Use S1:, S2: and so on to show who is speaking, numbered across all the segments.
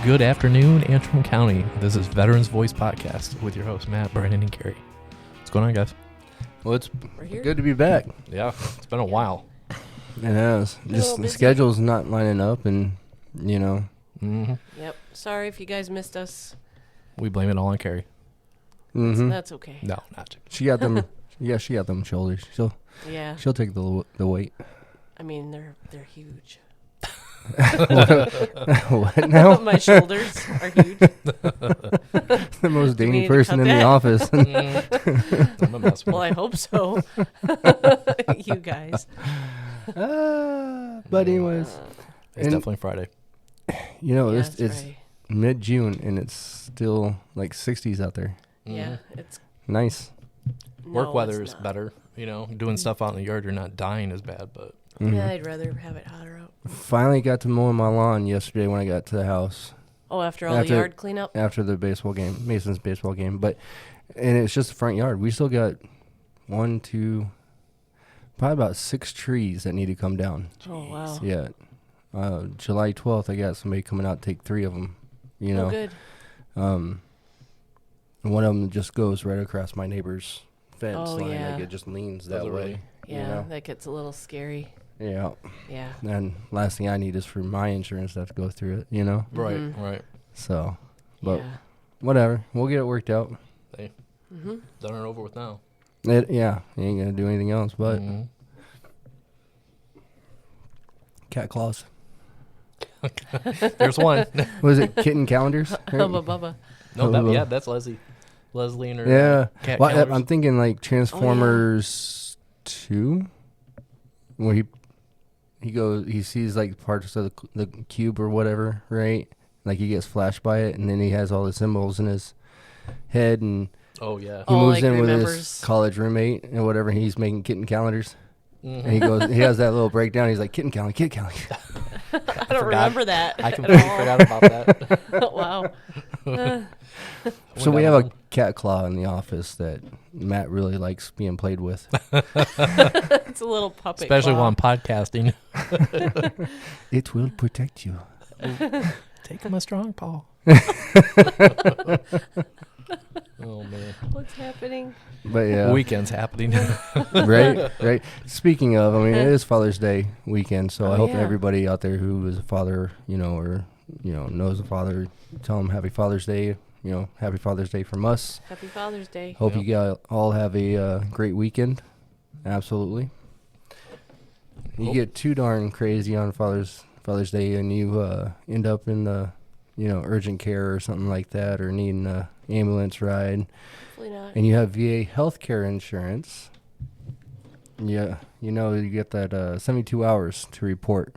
S1: Good afternoon, Antrim County. This is Veterans Voice Podcast with your hosts, Matt, Brandon, and Carrie. What's going on, guys?
S2: Well, it's good to be back.
S1: Yeah, it's been a while.
S2: It has. Just the schedule's not lining up, and, you know.
S1: Mm-hmm.
S3: Yep. Sorry if you guys missed us.
S1: We blame it all on Carrie.
S2: Mm-hmm.
S3: That's okay.
S1: No, not.
S2: She got them. Yeah, she got them shoulders. She'll take the weight.
S3: I mean, they're huge.
S2: What now?
S3: My shoulders are huge.
S2: The most dainty person in the office.
S1: I'm a mess.
S3: Well, I hope so. You guys.
S2: But anyways,
S1: It's definitely Friday.
S2: you know,
S3: Yeah,
S2: it's
S3: right.
S2: mid-June and it's still like 60s out there.
S3: Yeah, it's
S2: Nice.
S1: Work weather is
S3: not.
S1: better. You know, doing stuff out in the yard, you're not dying as bad, but
S3: Yeah, I'd rather have it hotter out.
S2: Finally got to mow my lawn yesterday when I got to the house.
S3: Oh, after the yard cleanup?
S2: After the baseball game, Mason's baseball game. And it's just the front yard. We still got probably about 6 trees that need to come down.
S3: Oh, wow.
S2: Yeah. July 12th, I got somebody coming out to take 3 of them. You know.
S3: Oh, good.
S2: One of them just goes right across my neighbor's fence
S3: Oh,
S2: line.
S3: yeah.
S2: Like it just leans
S1: Does
S2: that
S1: it
S2: way.
S1: really?
S3: Yeah,
S2: You know?
S3: that gets a little scary.
S2: Yeah.
S3: Yeah.
S2: And last thing I need is for my insurance to have to go through it, you know?
S1: right, right.
S2: So, but
S3: yeah.
S2: whatever. We'll get it worked out.
S1: Hey,
S3: Mm-hmm.
S1: done and over with now.
S2: You ain't going to do anything else, but
S1: Mhm.
S2: cat claws.
S1: There's one.
S2: Was it kitten calendars? Right?
S3: Hubba bubba.
S1: No, that's Leslie. Leslie and her
S2: Yeah.
S1: cat
S2: Well,
S1: calendars.
S2: I'm thinking like Transformers 2, where he sees like parts of the cube or whatever, right? Like he gets flashed by it, and then he has all the symbols in his head, and
S1: Oh, yeah.
S2: he
S3: Oh,
S2: moves
S3: like
S2: in with his
S3: remembers.
S2: college roommate and whatever. And he's making kitten calendars,
S1: Mhm.
S2: and he has that little breakdown. He's like kitten calendar.
S3: I don't
S1: forgot.
S3: remember that.
S1: I
S3: at
S1: completely
S3: all.
S1: forgot about that.
S3: Wow.
S2: So we have a cat claw in the office that Matt really likes being played with.
S3: It's a little puppet.
S1: Especially
S3: claw.
S1: while I'm podcasting.
S2: It will protect you.
S1: Take him a strong paw. Oh, man.
S3: What's happening?
S2: But yeah,
S1: Weekend's happening.
S2: right. Speaking of, I mean, it is Father's Day weekend, so
S3: Oh,
S2: I hope
S3: yeah.
S2: everybody out there who is a father, or knows a father, tell them Happy Father's Day. Happy Father's Day from us.
S3: Happy Father's Day.
S2: Hope
S1: Yep.
S2: you all have a great weekend. Absolutely. You
S1: Hope-
S2: get too darn crazy on Father's Day, and you end up in the urgent care or something like that, or needing a ambulance ride,
S3: Hopefully not.
S2: and you have VA healthcare insurance. Yeah, you get that 72 hours to report.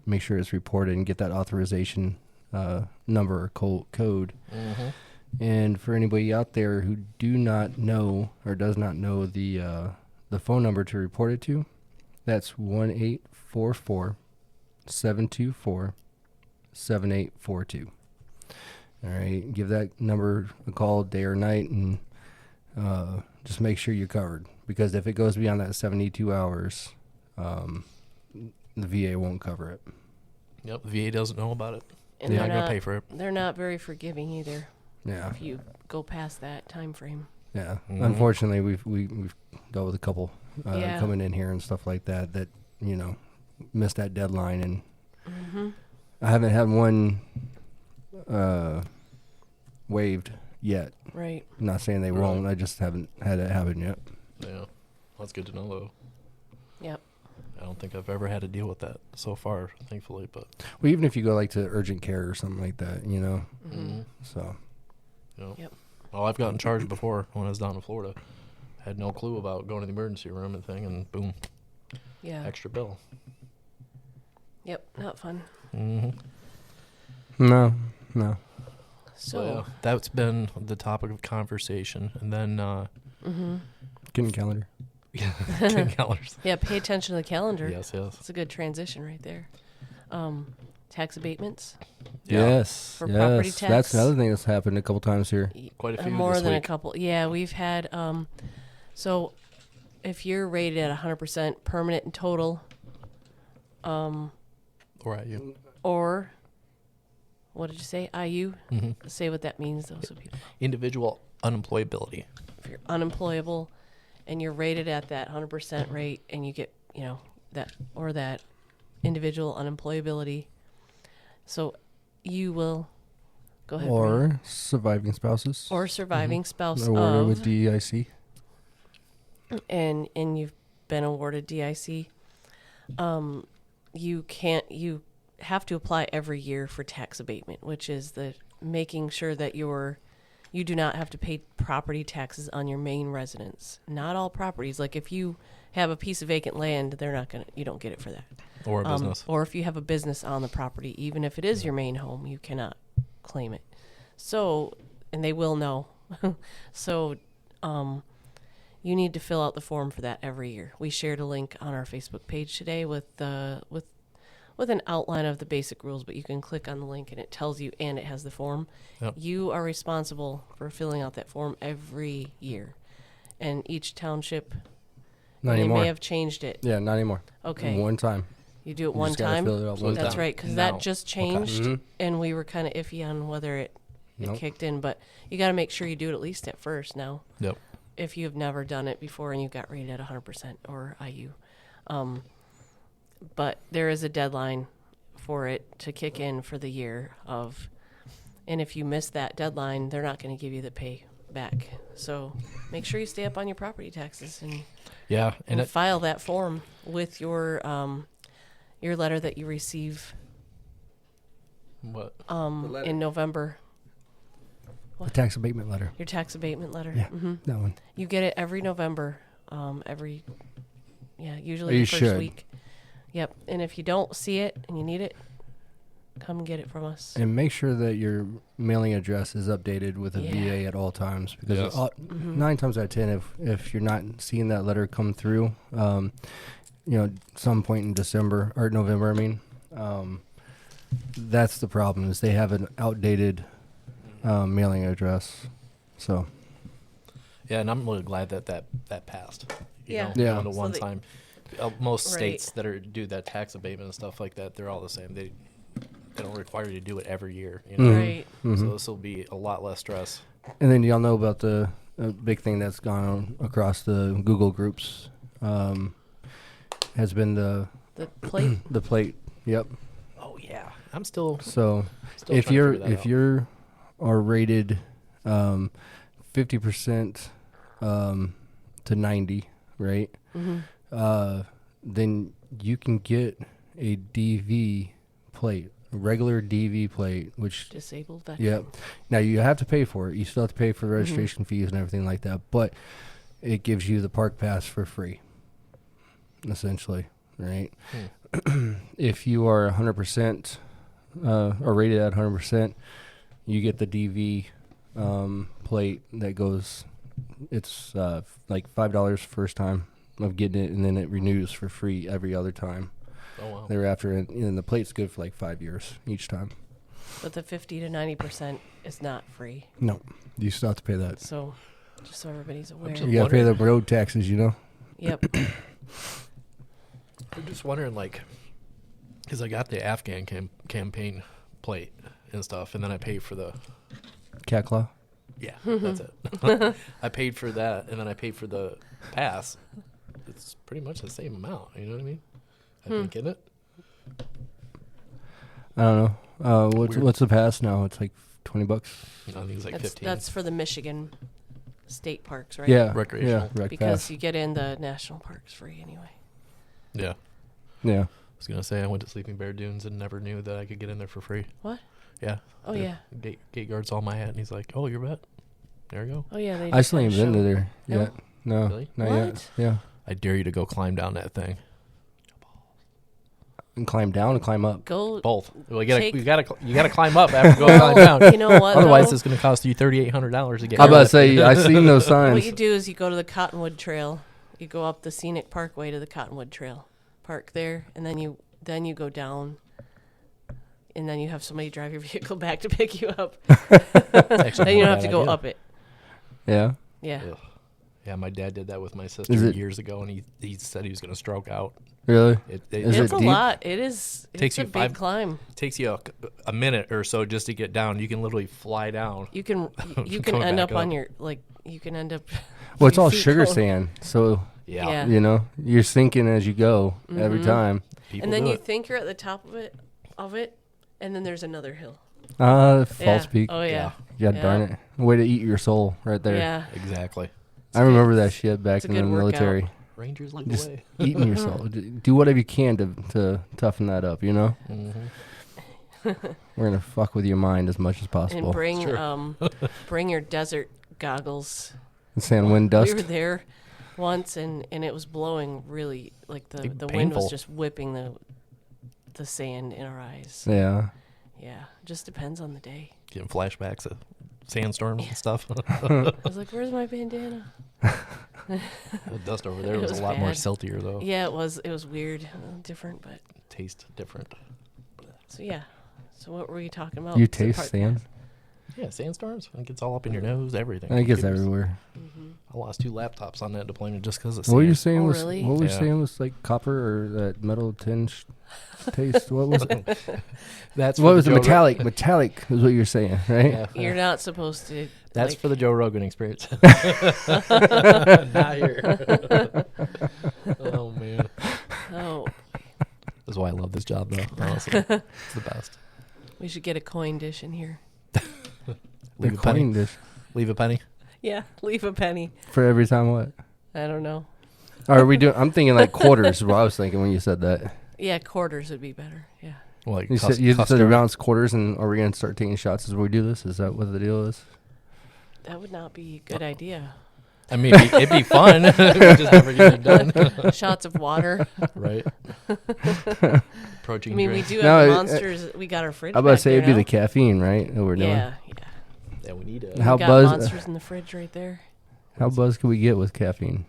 S2: Make sure it's reported and get that authorization number or code.
S1: Mhm.
S2: And for anybody out there who does not know the phone number to report it to, that's 1-844-724-7842. All right, give that number a call day or night, and just make sure you're covered. Because if it goes beyond that 72 hours, the VA won't cover it.
S1: Yep, the VA doesn't know about it.
S3: And
S1: They're
S3: they're
S1: not going to pay for it.
S3: They're not very forgiving either.
S2: Yeah,
S3: If you go past that time frame.
S2: yeah.
S1: Mhm.
S2: Unfortunately, we've dealt with a couple
S3: Yeah.
S2: coming in here and stuff like that missed that deadline, and
S3: Mm-hmm.
S2: I haven't had one waived yet.
S3: Right.
S2: I'm not saying they
S1: Right.
S2: won't. I just haven't had it happen yet.
S1: Yeah, well, that's good to know, though.
S3: Yep.
S1: I don't think I've ever had to deal with that so far, thankfully. But
S2: Well, even if you go like to urgent care or something like that,
S3: Mm-hmm.
S2: So
S3: Yep.
S1: Well, I've gotten charged before when I was down in Florida. Had no clue about going to the emergency room and thing, and boom,
S3: Yeah.
S1: extra bill.
S3: Yep. Not fun.
S1: Mm-hmm.
S2: no.
S3: So.
S1: yeah, that's been the topic of conversation, and then
S3: Mm-hmm.
S2: Getting calendar.
S1: calendars.
S3: Yeah. Pay attention to the calendar.
S1: Yes.
S3: It's a good transition right there. Tax abatements.
S1: Yeah.
S2: Yes.
S3: For property
S2: That's
S3: tax.
S2: another thing that's happened a couple times here.
S1: Quite a few
S3: More
S1: this
S3: than
S1: week.
S3: a couple. Yeah, we've had. So, if you're rated at 100% permanent and total,
S1: Or at you.
S3: or what did you say? IU? Say what that means, though, so people.
S1: Individual unemployability.
S3: If you're unemployable and you're rated at that 100% rate and you get, that individual unemployability, so you will go ahead.
S2: Or
S3: Brian.
S2: surviving spouses.
S3: Or surviving spouse
S2: Awarded
S3: of.
S2: with DIC.
S3: And you've been awarded DIC. You have to apply every year for tax abatement, which is the making sure that you do not have to pay property taxes on your main residence. Not all properties. Like if you have a piece of vacant land, you don't get it for that.
S1: Or a business.
S3: Or if you have a business on the property, even if it is your main home, you cannot claim it. So, and they will know. So, you need to fill out the form for that every year. We shared a link on our Facebook page today with an outline of the basic rules, but you can click on the link and it tells you, and it has the form.
S1: Yep.
S3: You are responsible for filling out that form every year. And each township,
S2: Not
S3: they
S2: anymore.
S3: may have changed it.
S2: Yeah, not anymore.
S3: Okay.
S2: One time.
S3: You do it
S2: You
S3: one
S2: just gotta
S3: time?
S2: fill it out one
S3: That's
S2: time.
S3: right, because
S1: No.
S3: that just changed,
S2: Mhm.
S3: and we were kind of iffy on whether it
S2: Nope.
S3: kicked in. But you got to make sure you do it at least at first now.
S1: Yep.
S3: If you have never done it before and you got rated at 100% or IU. But there is a deadline for it to kick in for the year of, and if you miss that deadline, they're not going to give you the pay back. So make sure you stay up on your property taxes and
S1: Yeah. And it,
S3: file that form with your letter that you receive
S1: what?
S3: in November.
S2: The tax abatement letter.
S3: Your tax abatement letter.
S2: Yeah,
S3: Mm-hmm.
S2: that one.
S3: You get it every November. Usually
S2: You
S3: the first
S2: should.
S3: week. Yep. And if you don't see it and you need it, come get it from us.
S2: And make sure that your mailing address is updated with a
S3: Yeah.
S2: VA at all times, because
S1: Yes.
S2: 9 times out of 10, if you're not seeing that letter come through, some point in December or November, that's the problem, is they have an outdated mailing address. So
S1: Yeah, and I'm really glad that passed.
S3: Yeah.
S2: Yeah.
S1: On the
S3: So
S1: one
S3: they-
S1: time. Most
S3: Right.
S1: states that do that tax abatement and stuff like that, they're all the same. They don't require you to do it every year.
S3: Right.
S1: So this will be a lot less stress.
S2: And then y'all know about the big thing that's gone on across the Google groups, has been the
S3: plate.
S2: the plate. Yep.
S1: Oh yeah, I'm still
S2: So
S1: still
S2: if
S1: trying to figure that out.
S2: you're are rated 50% to 90, right?
S3: Mm-hmm.
S2: Then you can get a DV plate, a regular DV plate, which
S3: Disabled veteran.
S2: yep. Now you have to pay for it. You still have to pay for
S3: Mm-hmm.
S2: registration fees and everything like that, but it gives you the park pass for free, essentially, right? If you are 100% or rated at 100%, you get the DV plate that goes. It's like $5 first time of getting it, and then it renews for free every other time
S1: Oh wow.
S2: thereafter. And the plate's good for like 5 years each time.
S3: But the 50 to 90% is not free.
S2: No, you still have to pay that.
S3: So just so everybody's aware.
S1: just-
S2: You got to pay the road taxes,
S3: Yep.
S1: I'm just wondering, because I got the Afghan campaign plate and stuff, and then I paid for the.
S2: Cat claw.
S1: Yeah, that's it. I paid for that, and then I paid for the pass. It's pretty much the same amount. You know what I mean? I think, isn't it?
S2: I don't know.
S1: Weird.
S2: What's the pass now? It's like $20.
S1: I think it's like
S3: That's
S1: 15.
S3: that's for the Michigan state parks, right?
S2: Yeah,
S1: Recreational.
S2: Yeah, rec
S3: Because
S2: pass.
S3: you get in the national parks free anyway.
S1: Yeah.
S2: Yeah.
S1: I was going to say I went to Sleeping Bear Dunes and never knew that I could get in there for free.
S3: What?
S1: Yeah.
S3: Oh,
S1: The
S3: yeah.
S1: Gate guard saw my hat, and he's like, oh, you're bet. There you go.
S3: Oh, yeah. They
S2: I
S3: just
S2: still
S3: had
S2: ain't
S3: a
S2: been to
S3: show.
S2: there
S3: No?
S2: yet. No,
S1: Really?
S2: not yet.
S3: What?
S2: Yeah,
S1: I dare you to go climb down that thing.
S2: and climb down and climb up.
S3: Go.
S1: Both. Well,
S3: Take-
S1: you gotta climb up after going climb down.
S3: You know what?
S1: Otherwise,
S3: though?
S1: it's going to cost you $3,800 to get.
S2: I'm about to
S1: in.
S2: say, I seen those signs.
S3: What you do is you go to the Cottonwood Trail. You go up the scenic parkway to the Cottonwood Trail. Park there, and then you go down, and then you have somebody drive your vehicle back to pick you up.
S1: Actually,
S3: Then you
S1: not
S3: don't have
S1: a
S3: to
S1: bad
S3: go
S1: idea.
S3: up it.
S2: Yeah.
S3: Yeah.
S1: Ugh. Yeah, my dad did that with my sister years ago, and he said he was going to stroke out.
S2: Really?
S3: It's
S2: it
S3: a
S2: deep?
S3: lot. It is.
S1: Takes
S3: It's a
S1: you
S3: big climb.
S1: Takes you a minute or so just to get down. You can literally fly down.
S3: You can
S1: Coming
S3: end
S1: back
S3: up on
S1: up.
S3: your you can end up.
S2: Well, it's
S3: your
S2: all
S3: feet
S2: sugar
S3: going-
S2: sand, so
S3: Yeah.
S2: you know you're sinking as you go every time.
S1: People
S3: And then
S1: do
S3: you
S1: it.
S3: think you're at the top of it, and then there's another hill.
S2: False
S3: Yeah.
S2: peak.
S3: Oh yeah.
S2: Yeah, darn it. Way to eat your soul right there.
S3: Yeah.
S1: Exactly.
S2: I remember that shit back
S3: it's a
S2: in the
S3: good workout.
S2: military.
S1: Rangers lead
S2: Just
S1: the way.
S2: eating your soul. Do whatever you can to toughen that up, you know?
S1: Mm-hmm.
S2: We're going to fuck with your mind as much as possible.
S3: And bring
S1: Sure.
S3: bring your desert goggles.
S2: Sand, wind, dust.
S3: We were there once, and it was blowing really like the wind
S1: Painful.
S3: was just whipping the sand in our eyes.
S2: Yeah.
S3: Yeah, just depends on the day.
S1: Getting flashbacks of sandstorms and stuff.
S3: I was like, "Where's my bandana?"
S1: The dust over there
S3: It
S1: was
S3: was
S1: a lot more
S3: bad.
S1: siltier, though.
S3: Yeah, it was weird, different, but
S1: Taste different.
S3: so yeah. So what were we talking about?
S2: You
S3: So
S2: taste
S3: part-
S2: sand?
S1: Yeah, sandstorms. It gets all up in your nose, everything.
S2: I guess
S1: Computers.
S2: everywhere.
S1: I lost 2 laptops on that deployment just because of
S2: What were you
S1: sand.
S2: saying
S3: Oh,
S2: was
S3: really?
S2: what were you
S1: Yeah.
S2: saying was like copper or that metal tinge taste? What was it?
S1: That's
S2: What
S1: for
S2: was
S1: the
S2: it?
S1: Joe
S2: Metallic. Metallic is what you're saying, right?
S1: Yeah.
S3: You're not supposed to.
S1: That's
S3: like,
S1: for the Joe Rogan experience. Not here. Oh man,
S3: Oh,
S1: that's why I love this job, though. Honestly, it's the best.
S3: we should get a coin dish in here.
S1: Leave
S2: The
S1: a penny.
S2: coin dish
S1: Leave a penny.
S3: Yeah, leave a penny.
S2: for every time what?
S3: I don't know.
S2: Are we doing? I'm thinking like quarters. Is what I was thinking when you said that.
S3: Yeah, quarters would be better. Yeah.
S1: Like
S2: You said around quarters, and are we gonna start taking shots as we do this? Is that what the deal is?
S3: That would not be a good idea.
S1: I mean, it'd be fun. We just never get it done.
S3: Shots of water.
S1: Right. Protein
S3: I mean, we
S1: drinks.
S3: do
S2: No,
S3: have
S2: it-
S3: monsters. We got our fridge.
S2: I'm about to
S3: back
S2: say
S3: there
S2: it'd be
S3: now.
S2: the caffeine, right? That we're doing.
S3: Yeah,
S1: Yeah, we need it.
S2: How
S3: we got
S2: buzz-
S3: monsters in the fridge right there.
S2: How buzzed can we get with caffeine?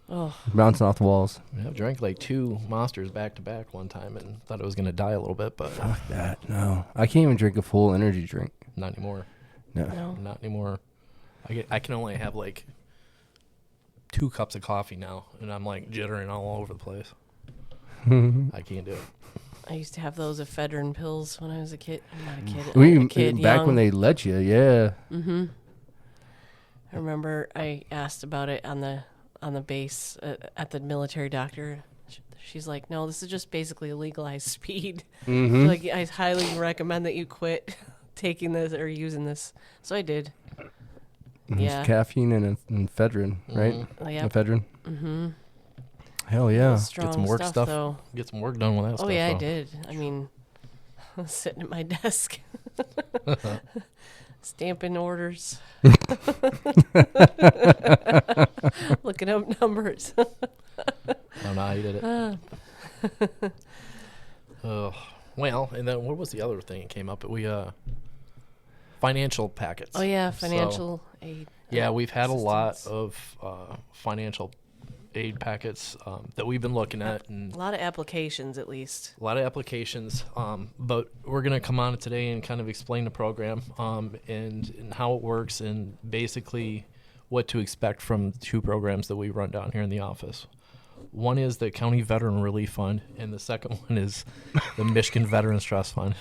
S3: Oh,
S2: Bouncing off the walls.
S1: I drank like 2 monsters back to back one time and thought I was gonna die a little bit, but
S2: Fuck that. No, I can't even drink a full energy drink.
S1: not anymore.
S2: No.
S3: no.
S1: Not anymore. I can only have like 2 cups of coffee now, and I'm like jittering all over the place. I can't do it.
S3: I used to have those ephedrine pills when I was a kid. I'm not a kid.
S2: We
S3: a kid
S2: back
S3: young.
S2: when they let you, yeah.
S3: Mm-hmm. I remember I asked about it on the base at the military doctor. She's like, "No, this is just basically legalized speed.
S2: Mm-hmm.
S3: Like, I highly recommend that you quit taking this or using this." So I did. Yeah.
S2: Caffeine and ephedrine, right?
S3: Yeah.
S2: Ephedrine.
S3: Mm-hmm.
S2: Hell yeah.
S3: Strong
S1: some work stuff.
S3: though.
S1: Get some work done with that
S3: Oh
S1: stuff.
S3: yeah, I
S1: though.
S3: did. I mean, I was sitting at my desk, stamping orders, looking up numbers.
S1: I don't know how you did it. Well, and then what was the other thing that came up? We financial packets.
S3: Oh yeah,
S1: So,
S3: financial aid.
S1: yeah, we've had a lot
S3: assistance.
S1: of financial aid packets that we've been looking at, and
S3: A lot of applications, at least.
S1: a lot of applications. But we're gonna come on today and kind of explain the program and how it works, and basically what to expect from 2 programs that we run down here in the office. One is the County Veteran Relief Fund, and the second one is the Michigan Veterans Trust Fund.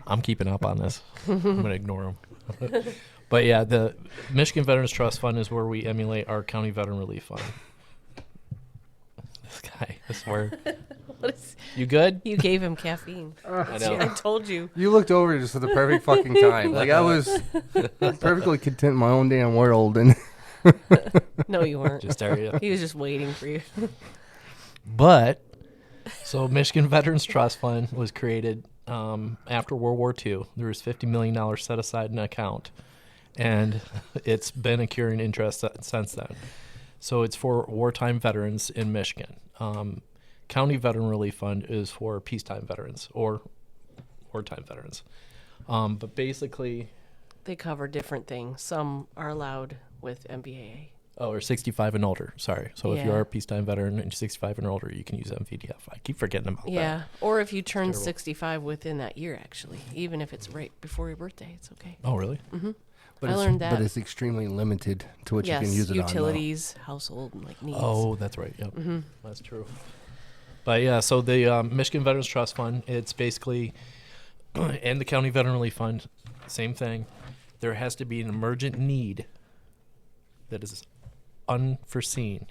S1: I'm keeping up on this. I'm going to ignore them. But yeah, the Michigan Veterans Trust Fund is where we emulate our County Veteran Relief Fund. This guy, I swear.
S3: What is,
S1: You good?
S3: you gave him caffeine.
S1: I
S3: See,
S1: know.
S3: I told you.
S2: You looked over just at the perfect fucking time. Like I was perfectly content in my own damn world, and
S3: No, you weren't.
S1: Just area.
S3: He was just waiting for you.
S1: But, so Michigan Veterans Trust Fund was created after World War II. There was $50 million set aside in an account, and it's been accruing interest since then. So it's for wartime veterans in Michigan. County Veteran Relief Fund is for peacetime veterans or wartime veterans. But basically,
S3: They cover different things. Some are allowed with MVAA.
S1: or 65 and older. Sorry. So if you
S3: Yeah.
S1: are a peacetime veteran and you're 65 and older, you can use MVTF. I keep forgetting about that.
S3: Yeah. Or if you turn
S1: terrible.
S3: 65 within that year, actually. Even if it's right before your birthday, it's okay.
S1: Oh, really?
S2: But
S3: I learned that.
S2: But it's extremely limited to what
S3: Yes,
S2: you can use it
S3: utilities, household like needs.
S1: Oh, that's right. Yep, that's true. But yeah, so the Michigan Veterans Trust Fund, it's basically, and the County Veteran Relief Fund, same thing. There has to be an emergent need that is unforeseen.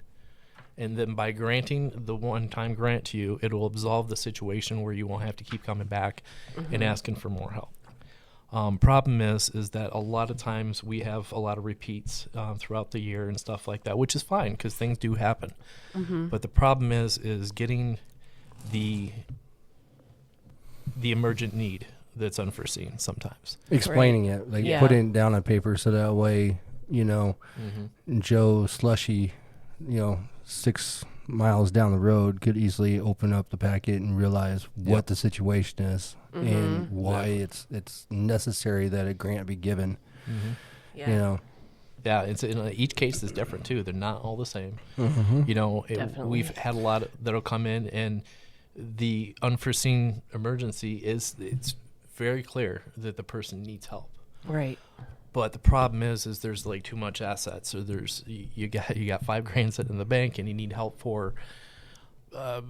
S1: And then by granting the one-time grant to you, it will absolve the situation where you won't have to keep coming back and asking for more help. Problem is that a lot of times we have a lot of repeats throughout the year and stuff like that, which is fine because things do happen. But the problem is getting the emergent need that's unforeseen sometimes.
S2: Explaining it, like putting it down on paper so that way, Joe Slushy, 6 miles down the road could easily open up the packet and realize what the situation is and why it's necessary that a grant be given.
S3: Yeah.
S1: Yeah, it's each case is different too. They're not all the same.
S3: Definitely.
S1: We've had a lot that'll come in, and the unforeseen emergency it's very clear that the person needs help.
S3: Right.
S1: But the problem is there's like too much assets. So there's you got $5,000 sitting in the bank, and you need help for a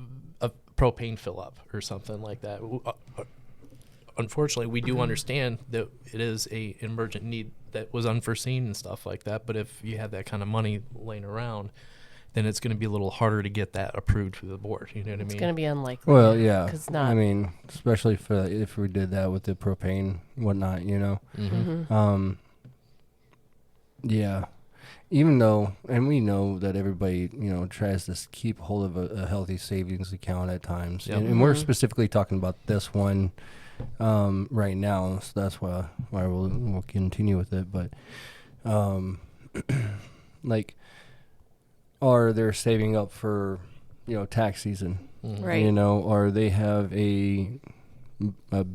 S1: propane fill up or something like that. Unfortunately, we do understand that it is a emergent need that was unforeseen and stuff like that. But if you have that kind of money laying around, then it's going to be a little harder to get that approved through the board. You know what I mean?
S3: It's going to be unlikely.
S2: Well, yeah.
S3: 'Cause not.
S2: I mean, especially if we did that with the propane, whatnot, Yeah. Even though, and we know that everybody, tries to keep hold of a healthy savings account at times.
S1: Yep.
S2: And we're specifically talking about this one right now. So that's why we'll continue with it. But, or they're saving up for, tax season.
S3: Right.
S2: Or they have a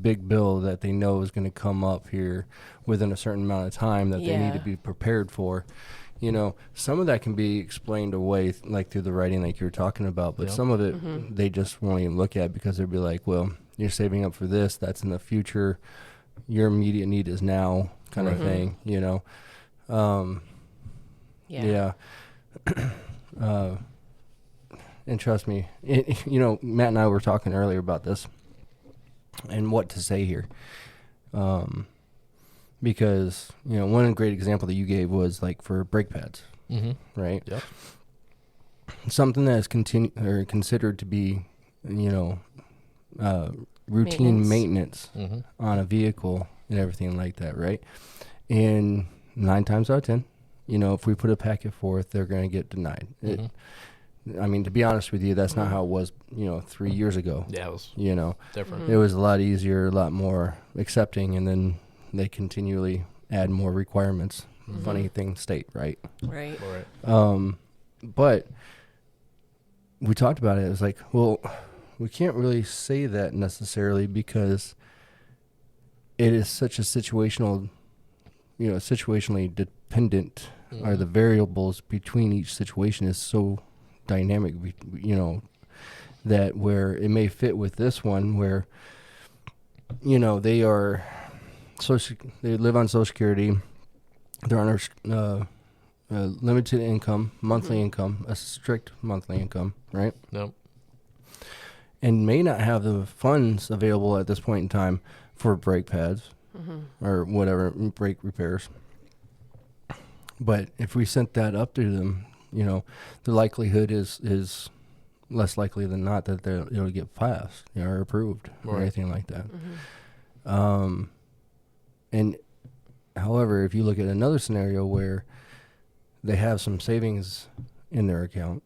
S2: big bill that they know is going to come up here within a certain amount of time that they need to be prepared for. Some of that can be explained away, like through the writing, like you were talking about, but some of it they just won't even look at because they'll be like, well, you're saving up for this, that's in the future, your immediate need is now, kind of thing, Yeah. And trust me, Matt and I were talking earlier about this and what to say here. Because, one great example that you gave was like for brake pads, right?
S1: Yep.
S2: Something that is considered to be, routine maintenance on a vehicle and everything like that, right? And 9 times out of 10, if we put a packet forth, they're going to get denied. I mean, to be honest with you, that's not how it was, 3 years ago.
S1: Yeah, it was different.
S2: It was a lot easier, a lot more accepting, and then they continually add more requirements. Funny thing, state, right?
S3: Right.
S2: But we talked about it. It was like, well, we can't really say that necessarily because it is such a situationally dependent, or the variables between each situation is so dynamic, that where it may fit with this one where, they are they live on Social Security, they're on a limited income, monthly income, a strict monthly income, right?
S1: Nope.
S2: And may not have the funds available at this point in time for brake pads or whatever, brake repairs. But if we sent that up to them, the likelihood is less likely than not that it'll get passed, or approved, or anything like that. And however, if you look at another scenario where they have some savings in their account,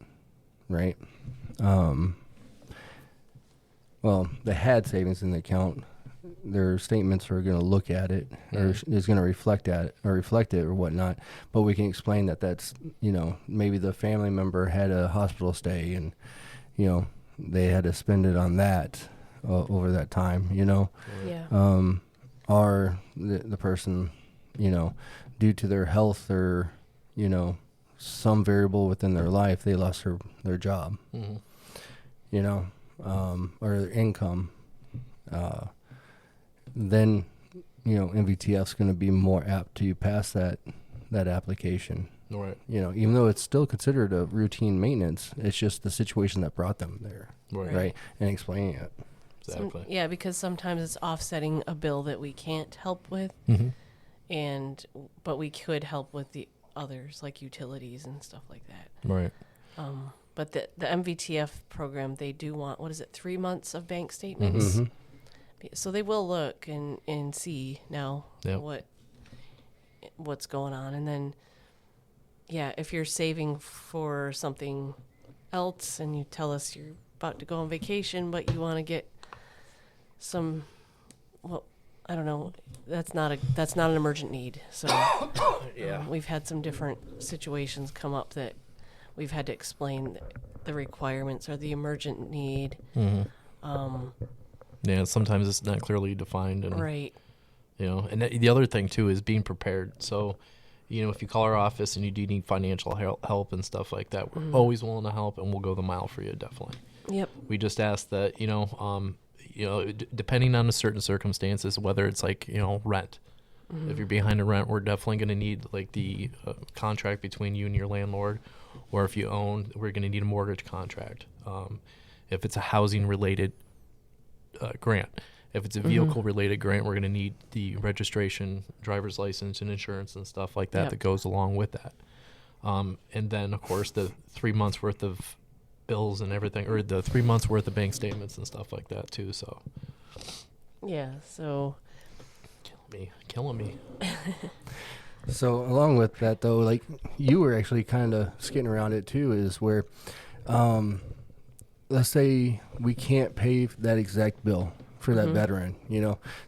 S2: right? Well, they had savings in the account. Their statements are going to look at it, or is going to reflect it or whatnot. But we can explain that that's, maybe the family member had a hospital stay and, they had to spend it on that over that time,
S3: Yeah.
S2: Or the person, due to their health or, some variable within their life, they lost their job, or their income. Then MVTF's going to be more apt to pass that application.
S1: Right.
S2: Even though it's still considered a routine maintenance, it's just the situation that brought them there, right? And explaining it.
S1: Exactly.
S3: Because sometimes it's offsetting a bill that we can't help with, but we could help with the others like utilities and stuff like that.
S1: Right.
S3: But the MVTF program, they do want, 3 months of bank statements? So they will look and see now what's going on. And then, if you're saving for something else and you tell us you're about to go on vacation, but you want to get some, I don't know, that's not an emergent need. So we've had some different situations come up that we've had to explain the requirements or the emergent need.
S1: Sometimes it's not clearly defined. And,
S3: right.
S1: And the other thing, too, is being prepared. So, if you call our office and you do need financial help and stuff like that, we're always willing to help, and we'll go the mile for you, definitely.
S3: Yep.
S1: We just ask that, depending on the certain circumstances, whether it's like, rent. If you're behind a rent, we're definitely going to need like the contract between you and your landlord. Or if you own, we're going to need a mortgage contract. If it's a housing-related grant. If it's a vehicle-related grant, we're going to need the registration, driver's license, and insurance and stuff like that that goes along with that. And then, of course, the 3 months' worth of bills and everything, or the 3 months' worth of bank statements and stuff like that, too. So,
S3: so...
S1: Killing me.
S2: So, along with that, though, like, you were actually kind of skidding around it, too, is where, let's say we can't pay that exact bill for that veteran,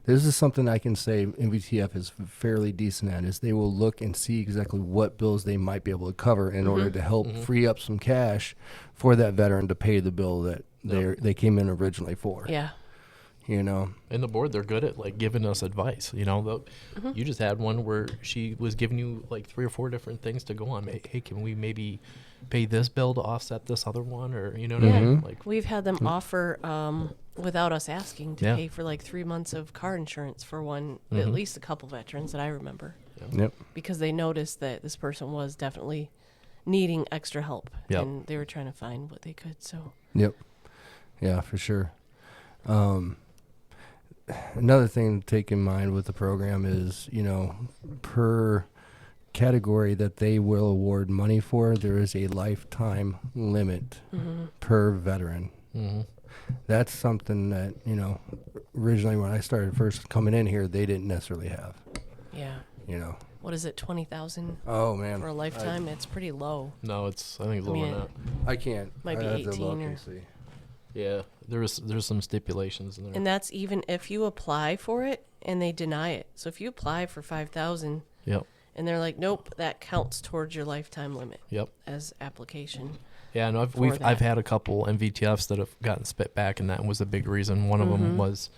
S2: this is something I can say MVTF is fairly decent at, is they will look and see exactly what bills they might be able to cover in order to help free up some cash for that veteran to pay the bill that they came in originally for.
S3: Yeah.
S1: And the board, they're good at like giving us advice. You just had one where she was giving you like 3 or 4 different things to go on. Hey, can we maybe pay this bill to offset this other one, or what I mean? Like,
S3: we've had them offer without us asking to pay for like 3 months of car insurance for one, at least a couple veterans that I remember.
S2: Yep.
S3: Because they noticed that this person was definitely needing extra help, and they were trying to find what they could. So.
S2: Yep. Yeah, for sure. Another thing to take in mind with the program is, per category that they will award money for, there is a lifetime limit per veteran. That's something that, originally when I started first coming in here, they didn't necessarily have.
S3: Yeah. What is it, 20,000?
S2: Oh, man.
S3: For a lifetime? It's pretty low.
S1: No, I think it's lower than that.
S2: I can't.
S3: Might be 18 or...
S1: Yeah, there's some stipulations in there.
S3: And that's even if you apply for it and they deny it. So if you apply for 5,000 and they're like, nope, that counts towards your lifetime limit as application.
S1: Yeah, no, I've had a couple MVTFs that have gotten spit back, and that was a big reason. One of them was,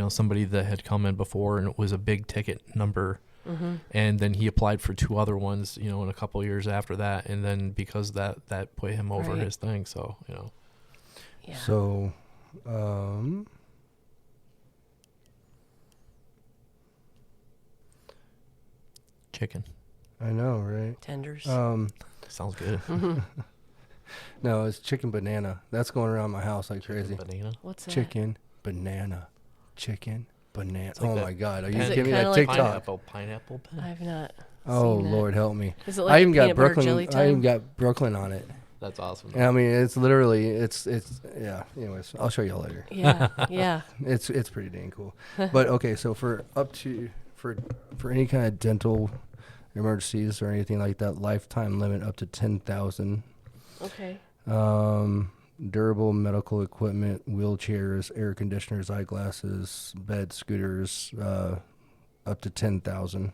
S1: somebody that had come in before, and it was a big ticket number. And then he applied for 2 other ones, in a couple of years after that, and then because that put him over his thing. So,
S3: Yeah.
S2: So,
S1: chicken.
S2: I know, right?
S3: Tenders.
S1: Sounds good.
S2: No, it's chicken banana. That's going around my house like
S1: Chicken
S2: crazy.
S1: banana.
S3: What's that?
S2: Chicken banana. Chicken banana.
S1: Like
S2: oh
S1: that
S2: my God! Are you
S3: Is it
S2: giving me
S3: kinda
S2: that
S3: like
S2: TikTok?
S1: Pineapple.
S3: I've not.
S2: Oh
S3: seen that.
S2: Lord, help me!
S3: Is it
S2: I even
S3: like
S2: got
S3: peanut butter
S2: Brooklyn.
S3: jelly
S2: I even
S3: time?
S2: got Brooklyn on it.
S1: That's awesome.
S2: I mean, it's literally it's yeah. Anyways, I'll show y'all later.
S3: Yeah, yeah.
S2: It's pretty dang cool. But okay, so for any kind of dental emergencies or anything like that, lifetime limit up to 10,000.
S3: Okay.
S2: Durable medical equipment, wheelchairs, air conditioners, eyeglasses, beds, scooters, up to 10,000.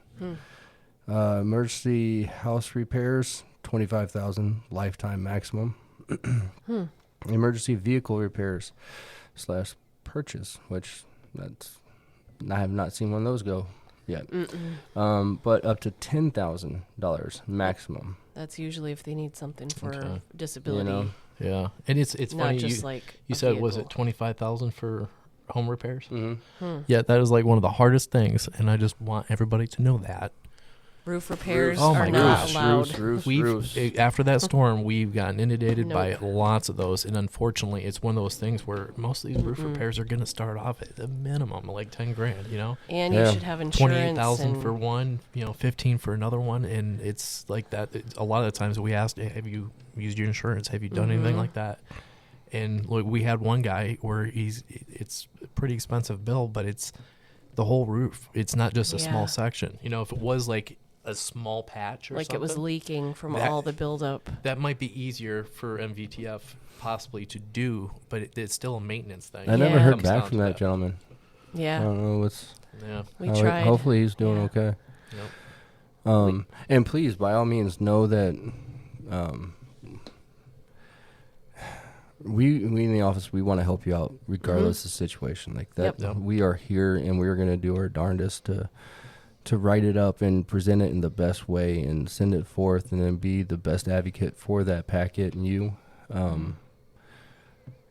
S2: Emergency house repairs, 25,000 lifetime maximum. Emergency vehicle repairs / purchase, which I have not seen one of those go yet. But up to $10,000 maximum.
S3: That's usually if they need something for disability.
S2: You know?
S1: Yeah, and it's
S3: Not
S1: funny.
S3: just
S1: You
S3: like
S1: you
S3: a
S1: said was it
S3: vehicle.
S1: 25,000 for home repairs.
S2: Mm-hmm.
S1: Yeah, that is like one of the hardest things, and I just want everybody to know that.
S3: Roof repairs
S1: Oh
S3: are
S1: my
S3: not
S1: gosh.
S3: allowed.
S2: Roofs.
S1: After that storm, we've gotten inundated by
S3: Nope.
S1: lots of those, and unfortunately, it's one of those things where most of these roof repairs are going to start off at the minimum, like 10 grand. You know,
S3: And
S2: Yeah.
S3: you should have insurance.
S1: 28,000 for one, 15 for another one, and it's like that. A lot of the times we asked, "Have you used your insurance? Have you done anything like that?" And look, we had one guy where it's a pretty expensive bill, but it's the whole roof. It's not just a small
S3: Yeah.
S1: section. You know, if it was like a small patch or
S3: like
S1: something,
S3: it was leaking from
S1: That-
S3: all the buildup.
S1: that might be easier for MVTF possibly to do, but it's still a maintenance thing.
S2: I never
S3: Yeah.
S2: heard
S1: Comes
S2: back
S1: down
S2: from
S1: to
S2: that gentleman. I
S3: Yeah,
S2: don't know what's.
S1: Yeah.
S3: we
S2: how he-
S3: tried.
S2: Hopefully he's doing
S3: Yeah.
S2: okay.
S1: Yep.
S2: And please, by all means, know that we in the office, we want to help you out regardless of the situation. Like that,
S3: Yep.
S1: Yep.
S2: we are here and we're going to do our darndest to write it up and present it in the best way and send it forth and then be the best advocate for that packet and you.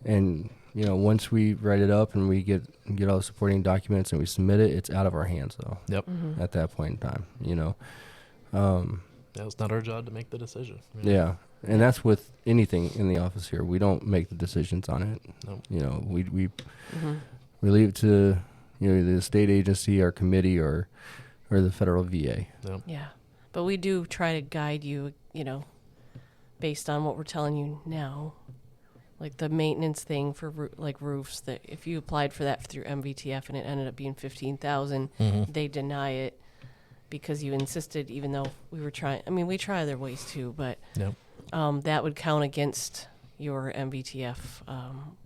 S2: And once we write it up and we get all the supporting documents and we submit it, it's out of our hands though.
S1: Yep.
S2: At that point in time,
S1: That was not our job to make the decision.
S2: Yeah, and that's with anything in the office here. We don't make the decisions on it.
S1: Nope.
S2: We leave it to the state agency, our committee, or the federal VA.
S1: Yep.
S3: Yeah, but we do try to guide you, based on what we're telling you now. Like the maintenance thing for roofs, that if you applied for that through MVTF and it ended up being 15,000, they deny it because you insisted, even though we were trying. I mean, we try other ways too, but
S1: Yep.
S3: that would count against your MVTF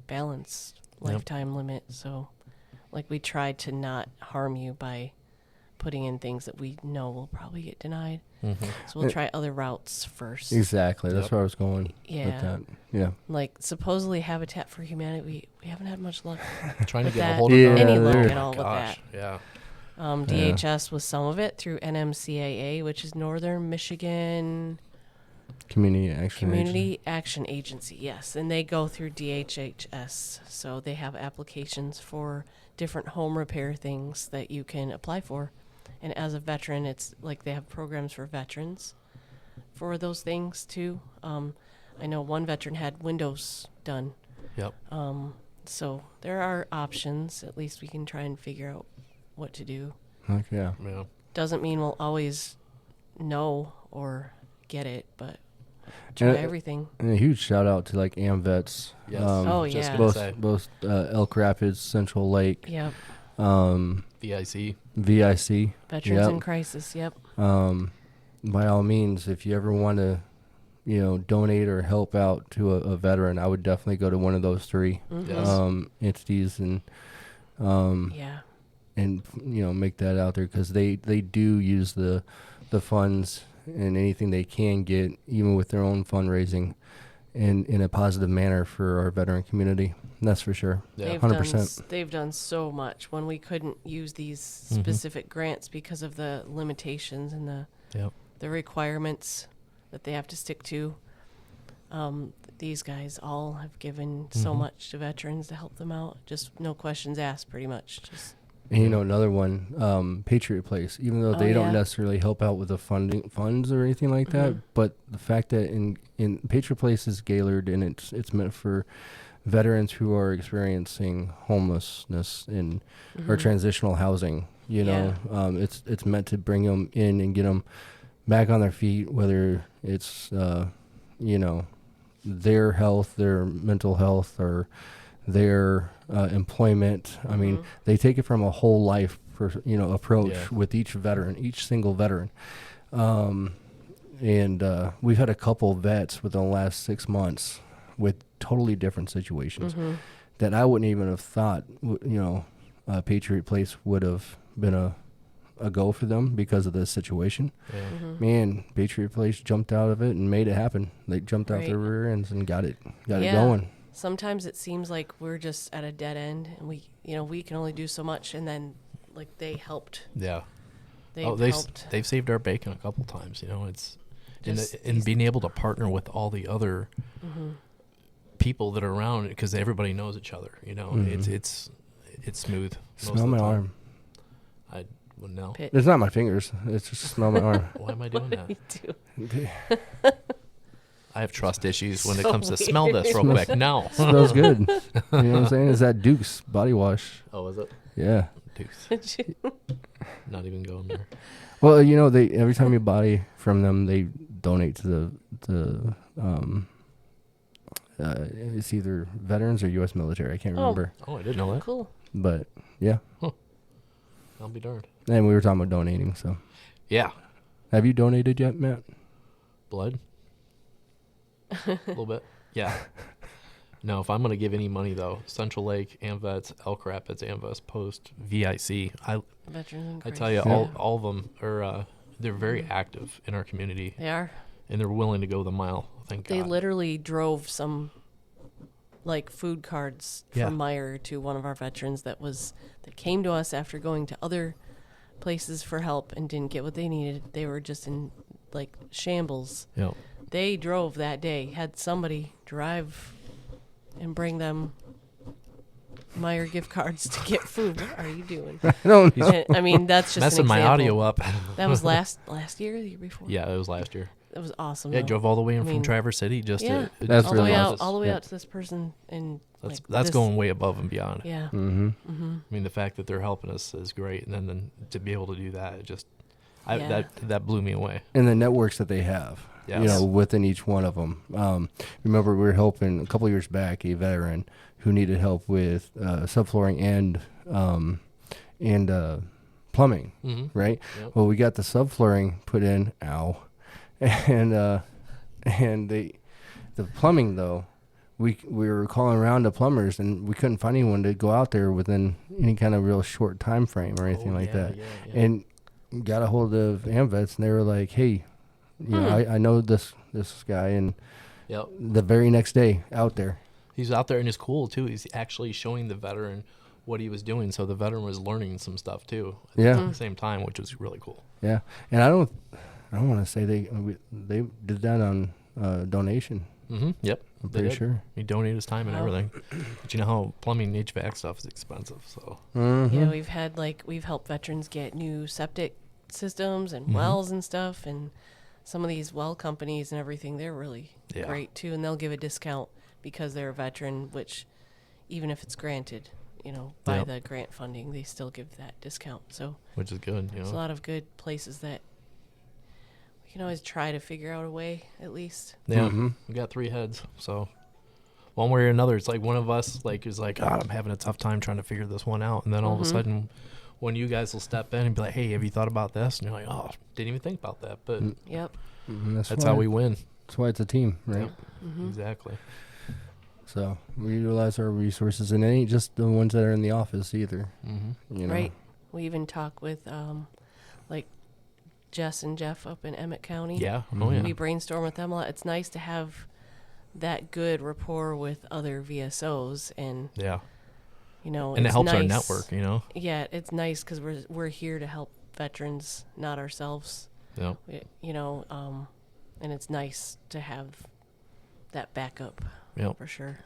S3: balance lifetime limit. So, we tried to not harm you by putting in things that we know will probably get denied. So we'll try other routes first.
S2: Exactly. That's
S1: Yep.
S2: where I was going with
S3: Yeah.
S2: that. Yeah.
S3: Like supposedly Habitat for Humanity, we haven't had much luck.
S1: Trying to
S3: With
S1: get a
S3: that,
S1: hold of
S2: Yeah,
S1: them.
S3: any luck
S2: they're-
S3: at all with
S1: Gosh,
S3: that.
S1: yeah.
S3: DHS was some of it through NMCAA, which is Northern Michigan
S2: Community Action
S3: Community Action Agency. Yes, and they go through DHHS, so they have applications for different home repair things that you can apply for. And as a veteran, it's like they have programs for veterans for those things too. I know one veteran had windows done.
S1: Yep.
S3: So there are options. At least we can try and figure out what to do.
S2: Heck yeah.
S1: Yeah.
S3: Doesn't mean we'll always know or get it, but try
S2: And-
S3: everything.
S2: And a huge shout out to
S1: Yes.
S2: AMVETS.
S3: Oh,
S1: Just
S3: yeah.
S1: gonna say.
S2: Both Elk Rapids, Central Lake,
S3: Yep.
S1: VIC.
S2: VIC.
S3: Veterans
S2: Yep.
S3: in crisis. Yep.
S2: By all means, if you ever want to, donate or help out to a veteran, I would definitely go to one of those three
S1: Yes.
S2: entities and
S3: Yeah.
S2: make that out there because they do use the funds and anything they can get, even with their own fundraising, in a positive manner for our veteran community. That's for sure.
S1: Yeah.
S3: They've
S2: 100%.
S3: They've done so much when we couldn't use these specific grants because of the limitations and
S1: Yep.
S3: the requirements that they have to stick to. These guys all have given so much to veterans to help them out. Just no questions asked, pretty much. Just
S2: And another one, Patriot Place. Even though they don't
S3: yeah.
S2: necessarily help out with the funds or anything like that, but the fact that in Patriot Place is Gaylord and it's meant for veterans who are experiencing homelessness and or transitional housing. It's meant to bring them in and get them back on their feet, whether it's their health, their mental health, or their employment. I mean, they take it from a whole life approach with each single veteran. And we've had a couple vets within the last 6 months with totally different situations that I wouldn't even have thought, Patriot Place would have been a go for them because of this situation.
S1: Yeah.
S2: Man, Patriot Place jumped out of it and made it happen. They jumped out their
S3: Right.
S2: rear ends and got it
S3: Yeah.
S2: going.
S3: sometimes it seems like we're just at a dead end, and we can only do so much. And then they helped.
S1: Yeah.
S3: They've
S1: they've
S3: helped.
S1: they've saved our bacon a couple times. It's
S3: Just
S1: and
S3: these-
S1: being able to partner with all the other people that are around because everybody knows each other. it's smooth. most
S2: Smell
S1: of the
S2: my
S1: time.
S2: arm.
S1: I wouldn't know.
S3: Pit.
S2: It's not my fingers. It's just smell my arm.
S1: Why am I doing that?
S3: Me too.
S1: I have trust issues when it
S3: So
S1: comes to smell
S3: weird.
S1: this real quick. No.
S2: Smells good. You know what I'm saying? Is that Duke's body wash?
S1: Oh, is it?
S2: Yeah.
S1: Dukes. Not even going there.
S2: Well, you know, they every time you buy from them, they donate to the it's either veterans or U.S. military. I can't remember,
S1: Oh, I didn't know that.
S3: Cool.
S2: but yeah.
S1: I'll be darned.
S2: And we were talking about donating. So,
S1: Yeah.
S2: have you donated yet, Matt?
S1: Blood? A little bit. Yeah. No, if I'm going to give any money, though, Central Lake, AMVETS, Elk Rapids, AMVETS, Post, VIC,
S3: Veterans.
S1: I tell you,
S2: Yeah.
S1: all of them are, they're very active in our community,
S3: They are.
S1: and they're willing to go the mile. Thank
S3: They
S1: God.
S3: literally drove some like food cards
S1: Yeah.
S3: from Meyer to one of our veterans that came to us after going to other places for help and didn't get what they needed. They were just in like shambles.
S1: Yeah.
S3: They drove that day, had somebody drive and bring them Meyer gift cards to get food. What are you doing?
S2: I don't know.
S3: And, I mean, that's just
S1: Messing
S3: an
S1: my
S3: example.
S1: audio up.
S3: That was last year, the year before.
S1: Yeah, it was last year.
S3: That was awesome.
S1: Yeah,
S3: though.
S1: drove all the way in
S3: I
S1: from
S3: mean,
S1: Traverse City just
S3: yeah.
S1: to.
S2: That's
S3: all the
S2: really
S3: way
S2: nice.
S3: out, all the way
S2: Yeah.
S3: out to this person, and
S1: That's
S3: like,
S1: that's
S3: this-
S1: going way above and beyond.
S3: Yeah.
S2: Mm-hmm.
S3: Mm-hmm.
S1: I mean, the fact that they're helping us is great, and then to be able to do that, it just,
S3: Yeah.
S1: that blew me away.
S2: And the networks that they have, you
S1: Yes.
S2: know, within each one of them. Remember, we were helping a couple years back a veteran who needed help with subflooring and plumbing,
S1: Mm-hmm.
S2: right?
S1: Yep.
S2: Well, we got the subflooring put in, and the plumbing though, we were calling around to plumbers and we couldn't find anyone to go out there within any kind of real short time frame or anything like that.
S1: Yeah.
S2: And got a hold of AMVETS and they were like, hey, you know, I know this guy, and
S1: Yep.
S2: the very next day out there.
S1: He's out there and it's cool too. He's actually showing the veteran what he was doing, so the veteran was learning some stuff too at
S2: Yeah.
S1: the same time, which was really cool.
S2: Yeah. And I don't want to say they did that on donation.
S1: Mm-hmm. Yep.
S2: I'm
S1: They
S2: pretty
S1: did.
S2: sure.
S1: He donated his time and
S3: Wow.
S1: everything. But you know how plumbing HVAC stuff is expensive, so
S2: Mm-hmm.
S3: Yeah, we've helped veterans get new septic systems and
S1: Mhm.
S3: wells and stuff, and some of these well companies and everything, they're really
S1: Yeah.
S3: great too, and they'll give a discount because they're a veteran, which even if it's granted, you know, by
S1: Yep.
S3: the grant funding, they still give that discount. So
S1: which is good, you
S3: there's a
S1: know.
S3: lot of good places that we can always try to figure out a way, at least.
S1: Yeah.
S2: Mhm.
S1: We got 3 heads, so one way or another, it's like one of us like is like, God, I'm having a tough time trying to figure this one out, and then all of a
S3: Mhm.
S1: sudden, one of you guys will step in and be like, Hey, have you thought about this? And you're like, Oh, didn't even think about that, but
S2: Mm.
S3: Yep.
S2: That's
S1: that's
S2: why,
S1: how we win.
S2: That's why it's a team, right?
S1: Yep.
S3: Mm-hmm.
S1: Exactly.
S2: So we utilize our resources, and it ain't just the ones that are in the office either.
S1: Mm-hmm.
S2: You know?
S3: Right. We even talk with like Jess and Jeff up in Emmett County.
S1: Yeah. Oh
S2: Mhm.
S1: yeah.
S3: We brainstorm with them a lot. It's nice to have that good rapport with other VSOs, and
S1: Yeah.
S3: you know,
S1: And it
S3: it's
S1: helps our
S3: nice-
S1: network, you know.
S3: Yeah, it's nice because we're here to help veterans, not ourselves.
S1: Yeah.
S3: You know, and it's nice to have that backup
S1: Yep.
S3: for sure.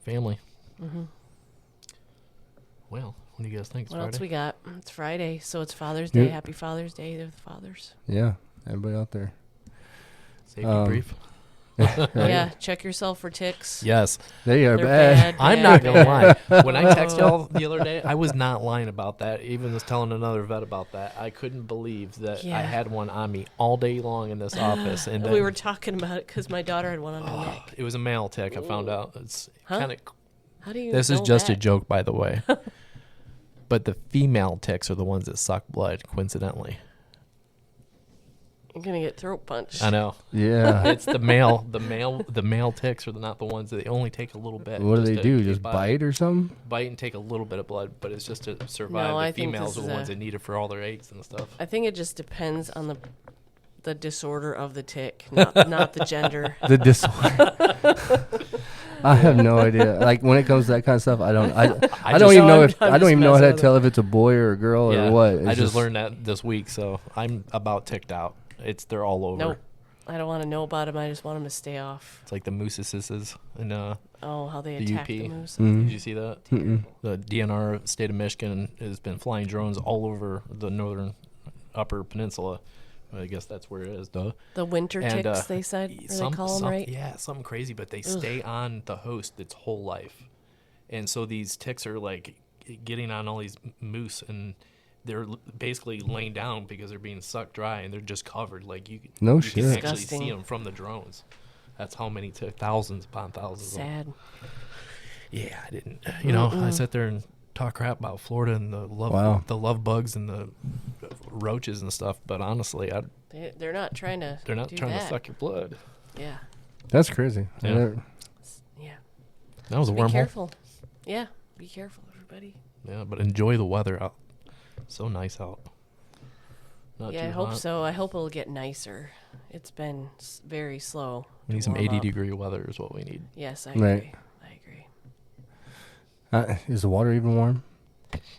S1: Family.
S3: Hmm.
S1: Well, what do you guys think? It's
S3: What else
S1: Friday?
S3: we got? It's Friday, so it's Father's Day.
S2: Yeah.
S3: Happy Father's Day to the fathers.
S2: Yeah. Everybody out there.
S1: Safety brief.
S2: Right?
S3: Yeah, check yourself for ticks.
S1: Yes.
S2: They are
S3: They're
S2: bad.
S1: I'm not
S3: bad,
S1: gonna lie.
S3: bad.
S1: When I texted y'all the other day, I was not lying about that. Even was telling another vet about that. I couldn't believe that
S3: Yeah.
S1: I had one on me all day long in this office, and then
S3: We were talking about it because my daughter had one on her neck.
S1: it was a male tick. I found out. It's
S3: Huh?
S1: kind of.
S3: How do you?
S1: This is
S3: know
S1: just a
S3: that?
S1: joke, by the way. But the female ticks are the ones that suck blood, coincidentally.
S3: I'm gonna get throat punched.
S1: I know.
S2: Yeah.
S1: It's the male ticks are not the ones that they only take a little bit.
S2: What do
S1: just
S2: they
S1: to
S2: do?
S1: get
S2: Just
S1: by.
S2: bite or something?
S1: Bite and take a little bit of blood, but it's just to survive.
S3: No, I
S1: the
S3: think
S1: females
S3: this
S1: are the
S3: is
S1: ones
S3: a-
S1: that need it for all their eggs and stuff.
S3: I think it just depends on the disorder of the tick, not the gender.
S2: The disorder. I have no idea. Like when it comes to that kind of stuff, I don't
S1: just-
S2: even know if
S3: I'm
S2: I don't
S3: just
S2: even know how
S3: messing
S2: to
S3: with
S2: tell if it's a boy or a girl
S1: Yeah,
S2: or what.
S1: I
S2: It's
S1: just learned that this week, so I'm about ticked out. They're all over.
S3: Nope. I don't want to know about them. I just want them to stay off.
S1: It's like the mousses and
S3: Oh, how they
S1: The
S3: attack the
S1: UP.
S3: moose.
S1: Did you see that?
S2: Mm-mm.
S1: The DNR of state of Michigan has been flying drones all over the northern upper peninsula. I guess that's where it is, duh.
S3: The winter
S1: And,
S3: ticks, they said, or they call them, right?
S1: Yeah, something crazy, but they stay on the host its whole life. And so these ticks are like getting on all these moose, and they're basically laying down because they're being sucked dry, and they're just covered. Like you
S2: No
S1: can
S2: shit.
S1: actually
S3: Disgusting.
S1: see them from the drones. That's how many thousands upon thousands. Of them.
S3: Sad.
S1: Yeah, I didn't. You know, I sat there and talk crap about Florida and the love bugs and the roaches and stuff. But honestly,
S3: They're not trying to.
S1: they're not
S3: do
S1: trying to
S3: that.
S1: suck your blood.
S3: Yeah.
S2: That's crazy. I
S1: Yeah.
S2: never-
S3: Yeah.
S1: That was a
S3: Be
S1: wormhole.
S3: careful. Yeah. Be careful, everybody.
S1: Yeah, but enjoy the weather out. So nice out. Not
S3: Yeah,
S1: too
S3: I hope
S1: hot.
S3: so. I hope it'll get nicer. It's been very slow.
S1: We need
S3: to
S1: some
S3: warm
S1: 80-degree
S3: up.
S1: weather is what we need.
S3: Yes, I
S2: Right.
S3: agree. I agree.
S2: Is the water even warm?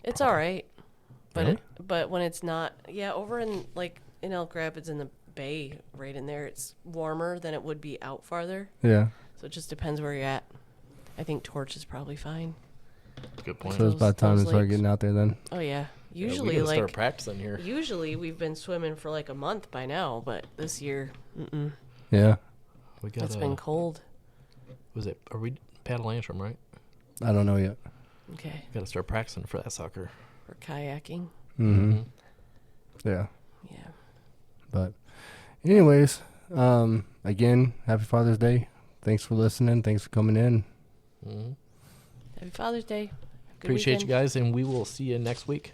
S3: It's all right, but
S1: Really?
S3: but when it's not, yeah, over in in Elk Rapids in the bay, right in there, it's warmer than it would be out farther.
S2: Yeah.
S3: So it just depends where you're at. I think Torch is probably fine.
S1: Good point.
S2: So it's about time to
S3: those
S2: start
S3: lakes.
S2: getting out there then.
S3: Oh yeah,
S1: Yeah,
S3: usually
S1: we gotta start
S3: like
S1: practicing here.
S3: usually we've been swimming for like a month by now, but this year,
S2: Yeah.
S1: We got.
S3: it's been cold.
S1: Was it? Are we paddle antrim, right?
S2: I don't know yet.
S3: Okay,
S1: Got to start practicing for that sucker.
S3: for kayaking.
S2: Mm-hmm. Yeah.
S3: Yeah.
S2: But anyways, again, happy Father's Day. Thanks for listening. Thanks for coming in.
S1: Mm-hmm.
S3: Happy Father's Day. Good
S1: Appreciate
S3: weekend.
S1: you guys, and we will see you next week.